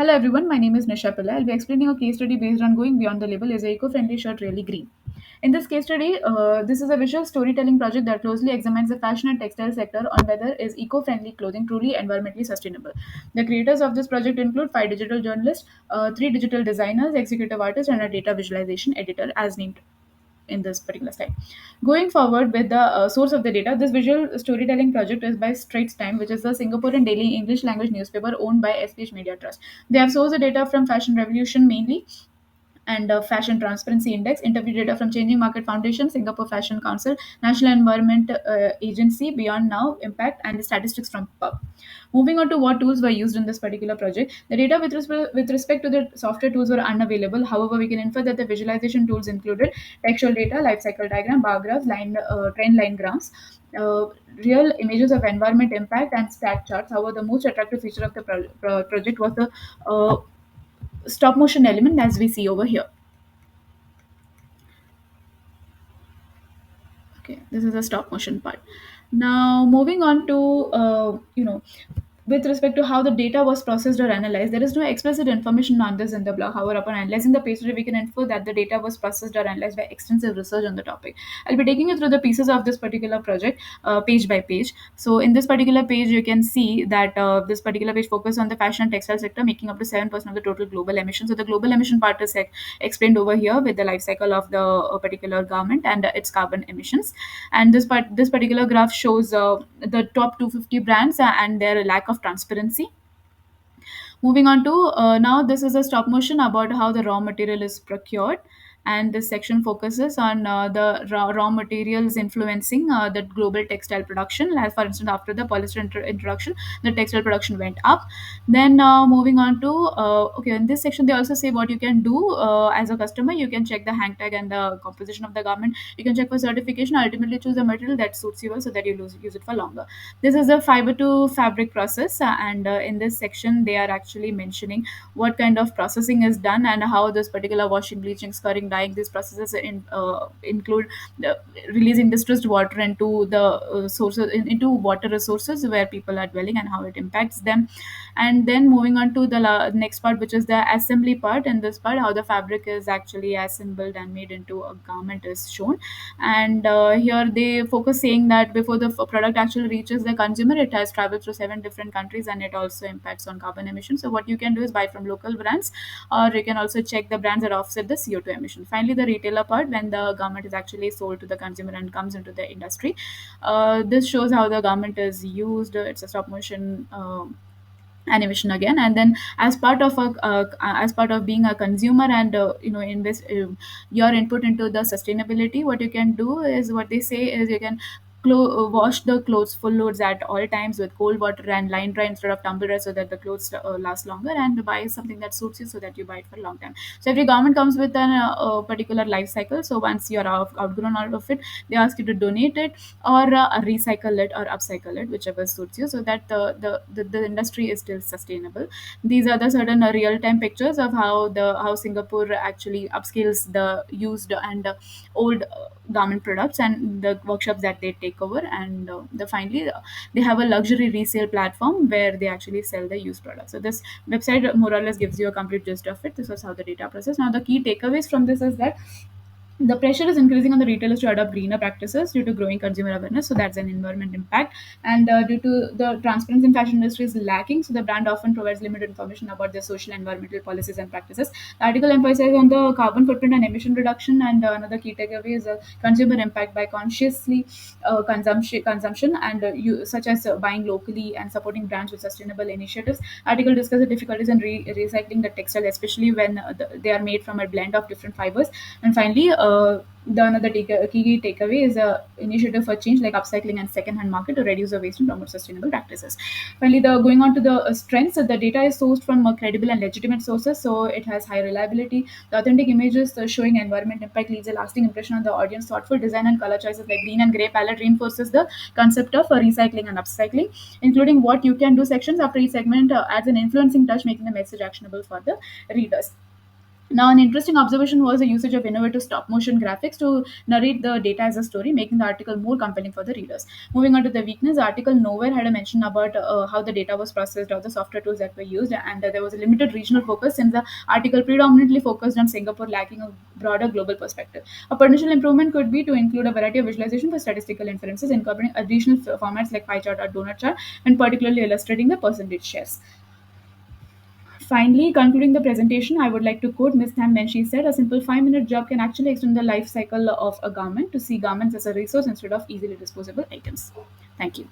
Hello everyone, my name is Nisha Pillai. I'll be explaining a case study based on going beyond the label. Is a eco-friendly shirt really green? In this case study, this is a visual storytelling project that closely examines the fashion and textile sector on whether is eco-friendly clothing truly environmentally sustainable. The creators of this project include five digital journalists, three digital designers, executive artists, and a data visualization editor, as named in this particular slide. Going forward with the source of the data, this visual storytelling project is by Straits Time, which is the Singaporean daily English language newspaper owned by SPH Media Trust. They have sourced the data from Fashion Revolution mainly and Fashion Transparency Index, interview data from Changing Market Foundation, Singapore Fashion Council, National Environment Agency, Beyond Now, Impact, and the statistics from PUB. Moving on to what tools were used in this particular project, the data with respect to the software tools were unavailable. However, we can infer that the visualization tools included textual data, life cycle diagram, bar graphs, trend line graphs, uh, real images of environment impact, and stat charts. However, the most attractive feature of the project was the stop motion element, as we see over here. Okay, this is a stop motion part. Now, moving on to with respect to how the data was processed or analyzed, there is no explicit information on this in the blog. However, upon analyzing the page, we can infer that the data was processed or analyzed by extensive research on the topic. I'll be taking you through the pieces of this particular project, page by page. So, in this particular page, you can see that this particular page focuses on the fashion and textile sector, making up to 7% of the total global emissions. So, the global emission part is explained over here with the life cycle of the particular garment and its carbon emissions. And this particular graph shows the top 250 brands and their lack of transparency. Moving on to now, this is a stop motion about how the raw material is procured. And this section focuses on the raw materials influencing the global textile production. As for instance, after the polyester introduction, the textile production went up. Then moving on to okay, in this section they also say what you can do as a customer. You can check the hang tag and the composition of the garment. You can check for certification. Ultimately, choose a material that suits you well so that you use it for longer. This is a fiber to fabric process, and in this section, they are actually mentioning what kind of processing is done and how this particular washing, bleaching, scouring, dyeing, these processes include releasing distressed water into the sources into water resources where people are dwelling and how it impacts them. And then moving on to the next part, which is the assembly part. In this part, how the fabric is actually assembled and made into a garment is shown. And here they focus saying that before the product actually reaches the consumer, it has traveled through seven different countries and it also impacts on carbon emissions. So what you can do is buy from local brands, or you can also check the brands that offset the CO2 emission. Finally, the retailer part, when the garment is actually sold to the consumer and comes into the industry, this shows how the garment is used. It's a stop motion animation again. And then as part of as part of being a consumer and invest your input into the sustainability, what you can do is, what they say is, you can wash the clothes full loads at all times with cold water and line dry instead of tumble dry, so that the clothes last longer, and buy something that suits you so that you buy it for a long time. So every garment comes with a particular life cycle. So once you're outgrown out of it, they ask you to donate it, or recycle it or upcycle it, whichever suits you, so that the industry is still sustainable. These are the certain real-time pictures of how Singapore actually upscales the used and old garment products and the workshops that they take over. And finally, they have a luxury resale platform where they actually sell the used products. So this website more or less gives you a complete gist of it. This was how the data process. Now the key takeaways from this is that the pressure is increasing on the retailers to adopt greener practices due to growing consumer awareness. So that's an environment impact. And due to the transparency in fashion industry is lacking, so the brand often provides limited information about their social and environmental policies and practices. The article emphasizes on the carbon footprint and emission reduction. And another key takeaway is consumer impact by consciously consumption and such as buying locally and supporting brands with sustainable initiatives. Article discusses the difficulties in recycling the textile, especially when they are made from a blend of different fibers. And finally, the another key takeaway is a initiative for change like upcycling and second-hand market to reduce the waste and promote sustainable practices. Finally, the going on to the strengths, the data is sourced from credible and legitimate sources, so it has high reliability. The authentic images showing environment impact leaves a lasting impression on the audience. Thoughtful design and color choices like green and gray palette reinforces the concept of recycling and upcycling, including what you can do sections after each segment adds an influencing touch, making the message actionable for the readers. Now, an interesting observation was the usage of innovative stop motion graphics to narrate the data as a story, making the article more compelling for the readers. Moving on to the weakness, the article nowhere had a mention about how the data was processed or the software tools that were used, and there was a limited regional focus since the article predominantly focused on Singapore, lacking a broader global perspective. A potential improvement could be to include a variety of visualization for statistical inferences, incorporating additional formats like pie chart or donut chart, and particularly illustrating the percentage shares. Finally, concluding the presentation, I would like to quote Ms. Tham when she said, "A simple 5-minute job can actually extend the life cycle of a garment to see garments as a resource instead of easily disposable items." Thank you.